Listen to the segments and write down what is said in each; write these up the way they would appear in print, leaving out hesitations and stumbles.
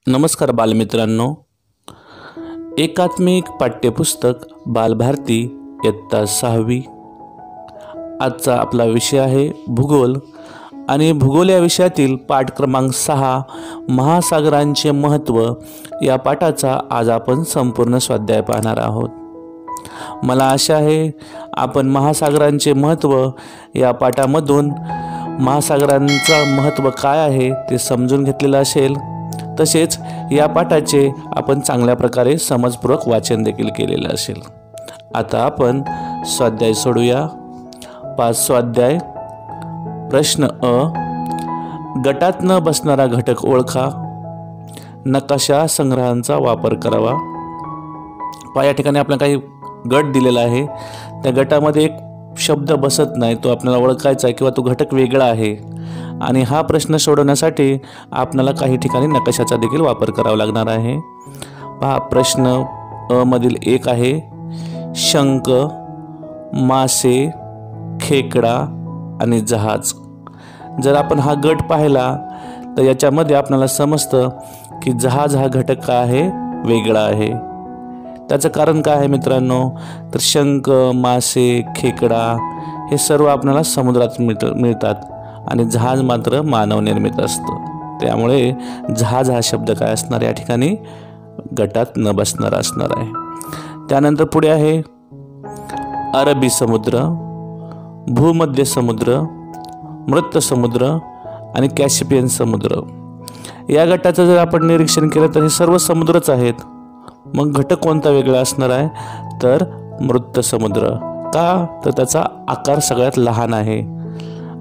नमस्कार बालमित्रांनो, एकात्मिक पाठ्यपुस्तक बालभारती इयत्ता 6वी। आजचा आपला विषय आहे भूगोल आणि भूगोल या विषयातील पाठ क्रमांक 6 महासागरांचे महत्त्व या पाठाचा आज आपण संपूर्ण स्वाध्याय पाहणार आहोत। मला आशा आहे आपण महासागरांचे महत्त्व या पाठामधून महासागरांचा महत्त्व काय आहे ते समजून घेतलेलं असेल। तसेच या पाठाचे आपण चांगल्या प्रकारे समजपूर्वक वाचन देखील केलेले असेल। आता आपण स्वाध्याय सोडूया। 5 स्वाध्याय। प्रश्न अ, गटात न बसणारा घटक ओळखा, नकाशा संग्रहांचा वापर करावा। या ठिकाणी आपल्याला काही गट दिलेला आहे, त्या गटामध्ये एक शब्द बसत नाही, तो आपल्याला ओळखायचा आहे किंवा तो घटक वेगळा आहे आणि हा प्रश्न सोडवण्यासाठी आपल्याला काही ठिकाणी नकाशाचा देखील वापर करावा लागणार आहे। पहा, प्रश्न अ मधील एक आहे शंख, मासे, खेकडा आणि जहाज। जर आपण हा गट पाहिला तर याच्यामध्ये आपल्याला समजतं की जहाज हा घटक काय आहे, वेगळा आहे। त्याचं कारण काय आहे मित्रांनो, तर शंख, मासे, खेकडा हे सर्व आपल्याला समुद्रात मिळतात आणि जहाज मात्र मानव निर्मित असतं। त्यामुळे जहाज हा शब्द काय असणार, या ठिकाणी गटात न बसणारा असणार आहे। त्यानंतर पुढे आहे अरबी समुद्र, भूमध्य समुद्र, मृत समुद्र आणि कॅस्पियन समुद्र। या गटाचं जर आपण निरीक्षण केलं तर हे सर्व समुद्रच आहेत। मग घटक कोणता वेगळा असणार आहे, तर मृत समुद्र। का, तर त्याचा आकार सगळ्यात लहान आहे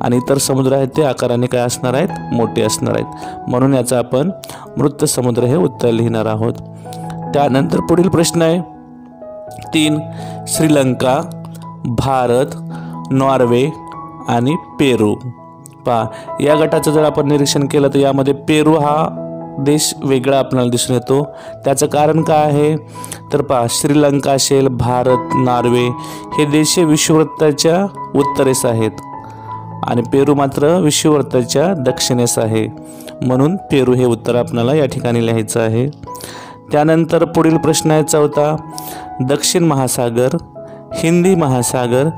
आणि इतर समुद्र आहेत ते आकाराने काय असणार आहेत, मोठे असणार आहेत। म्हणून याचं आपण मृत समुद्र हे उत्तर लिहिणार आहोत। त्यानंतर पुढील प्रश्न आहे 3 श्रीलंका, भारत, नॉर्वे आणि पेरू। पहा, या गटाचं जर आपण निरीक्षण केलं तर यामध्ये पेरू हा देश वेगळा आपल्याला दिसून येतो। त्याचं कारण काय आहे, तर पहा, श्रीलंका असेल, भारत, नॉर्वे हे देश विषुववृत्ताच्या उत्तरेस आहेत आणि पेरू मात्र विषुववृत्ताच्या दक्षिणेस आहे। म्हणून पेरू हे उत्तर आपल्याला या ठिकाणी लिहायचं आहे। त्यानंतर पुढील प्रश्न आहे 4 दक्षिण महासागर, हिंदी महासागर,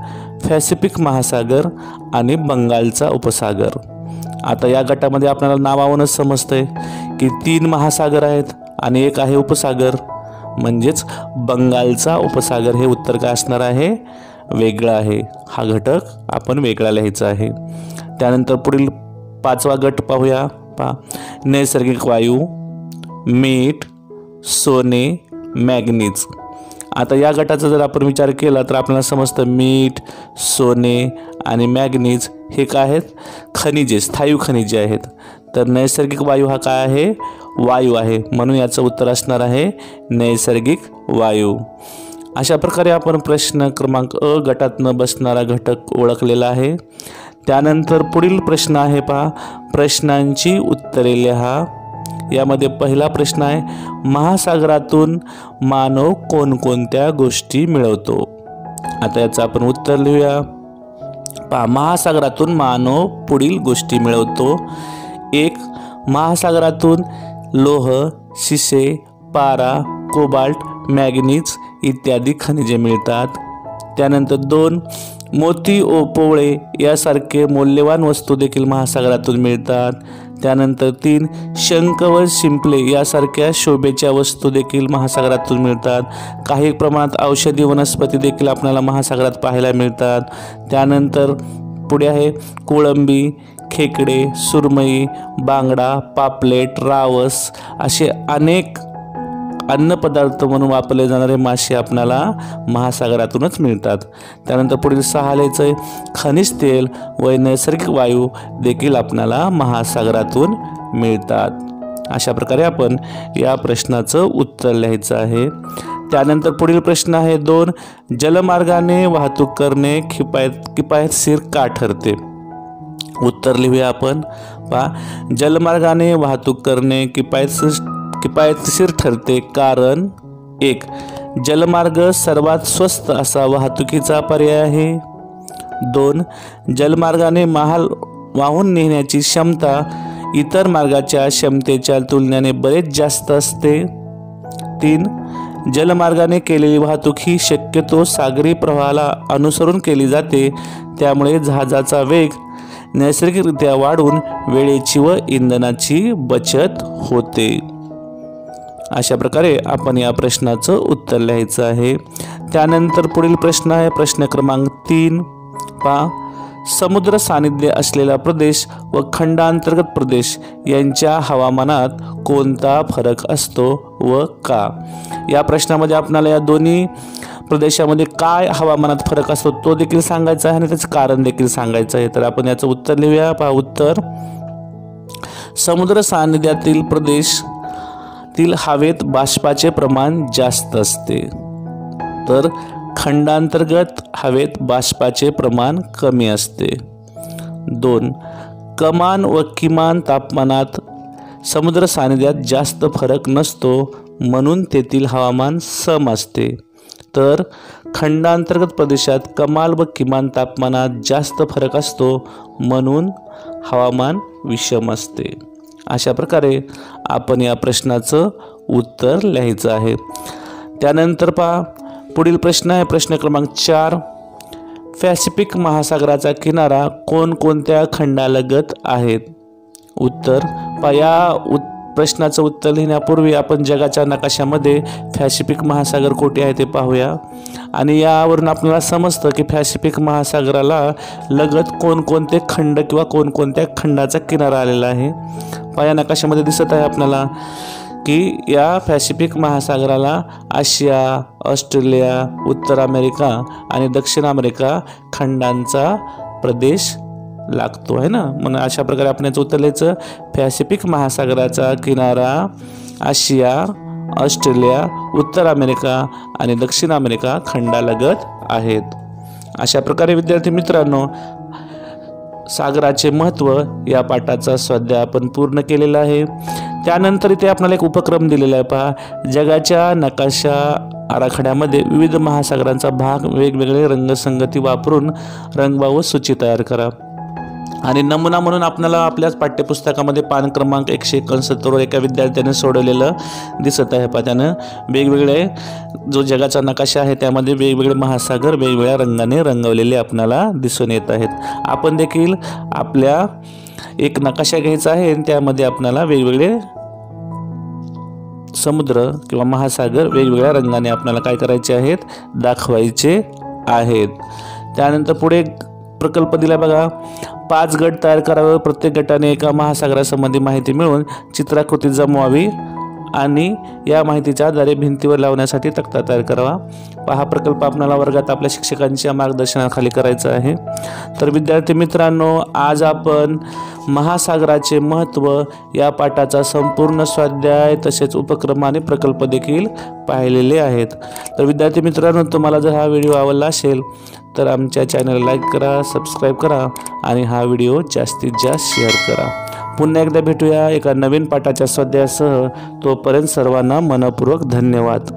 पॅसिफिक महासागर आणि बंगालचा उपसागर। आता या गटामध्ये आपल्याला नावावरूनच समजतंय की 3 महासागर आहेत आणि एक आहे उपसागर, म्हणजेच बंगालचा उपसागर हे उत्तर काय असणार आहे, वेगळा आहे। हा घटक आपण वेगळा लिहायचा आहे। त्यानंतर पुढील 5वा गट पाहूया। पहा, नैसर्गिक वायू, मीठ, सोने, मॅग्नीज। आता या गटाचा जर आपण विचार केला तर आपल्याला समजतं मीठ, सोने आणि मॅग्नीज हे काय आहेत, खनिजे, स्थायू खनिजे आहेत। तर नैसर्गिक वायू हा काय आहे, वायू आहे। म्हणून याचं उत्तर असणार आहे नैसर्गिक वायू। अशा प्रकारे आपण प्रश्न क्रमांक अ गटात न बसणारा घटक ओळखलेला आहे। त्यानंतर पुढील प्रश्न आहे, पहा, प्रश्नांची उत्तरे लिहा। यामध्ये पहिला प्रश्न आहे महासागरातून मानव कोणकोणत्या गोष्टी मिळवतो। आता याचं आपण उत्तर लिहूया। पहा, महासागरातून मानव पुढील गोष्टी मिळवतो। 1 महासागरातून लोह, शिसे, पारा, कोबाल्ट, मॅग्नीज इत्यादी खनिजे मिळतात। त्यानंतर 2 मोती व पोवळे यासारखे मौल्यवान वस्तू देखील महासागरातून मिळतात। त्यानंतर 3 शंख व शिंपले यासारख्या शोभेच्या वस्तू देखील महासागरातून मिळतात। काही प्रमाणात औषधी वनस्पती देखील आपल्याला महासागरात पाहायला मिळतात। त्यानंतर पुढे आहे कोळंबी, खेकडे, सुरमई, बांगडा, पापलेट, रावस असे अनेक अन्नपदार्थ म्हणून वापरले जाणारे मासे आपल्याला महासागरातूनच मिळतात। त्यानंतर पुढील 6 लिहायचं आहे खनिज तेल व नैसर्गिक वायू देखील आपल्याला महासागरातून मिळतात। अशा प्रकारे आपण या प्रश्नाचं उत्तर लिहायचं आहे। त्यानंतर पुढील प्रश्न आहे 2 जलमार्गाने वाहतूक करणे किफायतशीर का ठरते। उत्तर लिहूया आपण। पहा, जलमार्गाने वाहतूक करणे किफायतशीर ठरते कारण 1 जलमार्ग सर्वात स्वस्त असा वाहतुकीचा पर्याय आहे। 2 जलमार्गाने माल वाहून नेण्याची क्षमता इतर मार्गाच्या क्षमतेच्या तुलनेने बरेच जास्त असते। 3. जलमार्गाने केलेली वाहतूक ही शक्यतो सागरी प्रवाहाला अनुसरून केली जाते, त्यामुळे जहाजाचा वेग नैसर्गिकरित्या वाढून वेळेची व इंधनाची बचत होते। अशा प्रकारे आपण या प्रश्नाचं उत्तर लिहायचं आहे। त्यानंतर पुढील प्रश्न आहे प्रश्न क्रमांक 3 पहा, समुद्र सानिध्य असलेला प्रदेश व खंडांतर्गत प्रदेश यांच्या हवामानात कोणता फरक असतो व का? या प्रश्नामध्ये आपल्याला या दोन्ही प्रदेशामध्ये काय हवामानात फरक असतो तो देखील सांगायचा आहे आणि त्याचं कारण देखील सांगायचं आहे। तर आपण याचं उत्तर लिहूया। पहा उत्तर, समुद्र सानिध्यातील प्रदेशातील हवेत बाष्पाचे प्रमाण जास्त असते, तर खंडांतर्गत हवेत बाष्पाचे प्रमाण कमी असते। 2. कमाल व किमान तापमानात समुद्र सानिध्यात जास्त फरक नसतो, म्हणून तेथील हवामान सम असते, तर खंडांतर्गत प्रदेशात कमाल व किमान तापमानात जास्त फरक असतो, म्हणून हवामान विषम असते। अशा प्रकारे आपण या प्रश्नाचं उत्तर लिहायचं आहे। त्यानंतर पहा पुढील प्रश्न आहे प्रश्न क्रमांक 4, पॅसिफिक महासागराचा किनारा कोणकोणत्या खंडालगत आहेत? उत्तर पहा, या प्रश्नाचं उत्तर लिहिण्यापूर्वी आपण जगाच्या नकाशामध्ये पॅसिफिक महासागर कुठे आहे ते पाहूया आणि यावरून आपल्याला समजतं की पॅसिफिक महासागराला लगत कोणकोणते खंड किंवा कोणकोणत्या खंडाचा किनारा आलेला आहे। पहा या नकाशामध्ये दिसत आहे आपल्याला की या पॅसिफिक महासागराला आशिया, ऑस्ट्रेलिया, उत्तर अमेरिका आणि दक्षिण अमेरिका खंडांचा प्रदेश लागतो आहे ना। म्हणून अशा प्रकारे आपण याचं उत्तर लिहायचं, पॅसिफिक महासागराचा किनारा आशिया, ऑस्ट्रेलिया, उत्तर अमेरिका आणि दक्षिण अमेरिका खंडालगत आहेत। अशा प्रकारे विद्यार्थी मित्रांनो, सागराचे महत्त्व या पाठाचा स्वाध्याय आपण पूर्ण केलेला आहे। त्यानंतर इथे आपल्याला एक उपक्रम दिलेला आहे। पहा, जगाच्या नकाशा आराखड्यामध्ये विविध महासागरांचा भाग वेगवेगळे रंगसंगती वापरून रंगवाव सूची तयार करा आणि नमुना म्हणून आपल्याला आपल्याच पाठ्यपुस्तकामध्ये पान क्रमांक 169 एका विद्यार्थ्याने सोडवलेलं दिसत आहे। पहा, त्यानं वेगवेगळे जो जगाचा नकाशा आहे त्यामध्ये वेगवेगळे महासागर वेगवेगळ्या रंगाने रंगवलेले आपल्याला दिसून येत आहेत। आपण देखील आपल्या एक नकाशा घ्यायचा आहे आणि त्यामध्ये आपल्याला वेगवेगळे समुद्र किंवा महासागर वेगवेगळ्या रंगाने आपल्याला काय करायचे आहेत, दाखवायचे आहेत। त्यानंतर पुढे प्रकल्प दिला बघा, 5 गट तयार करावे, प्रत्येक गटाने एका महासागरासंबंधी माहिती मिळवून चित्राकृती जमवावी आणि या माहितीच्या आधारे भिंतीवर लावण्यासाठी तक्ता तयार करावा। हा प्रकल्प आपल्याला वर्गात आपल्या शिक्षकांच्या मार्गदर्शनाखाली करायचा आहे। तर विद्यार्थी मित्रांनो, आज आपण महासागराचे महत्त्व या पाठाचा संपूर्ण स्वाध्याय तसेच उपक्रम आणि प्रकल्प देखील पाहिलेले आहेत। तर विद्यार्थी मित्रांनो, तुम्हाला जर हा व्हिडिओ आवडला असेल तर आमच्या चॅनलला लाईक करा, सबस्क्राईब करा आणि हा व्हिडिओ जास्तीत जास्त शेअर करा। पुन्हा एकदा भेटूया एका नवीन पाठाच्या स्वाध्यायासह। तोपर्यंत सर्वांना मनपूर्वक धन्यवाद।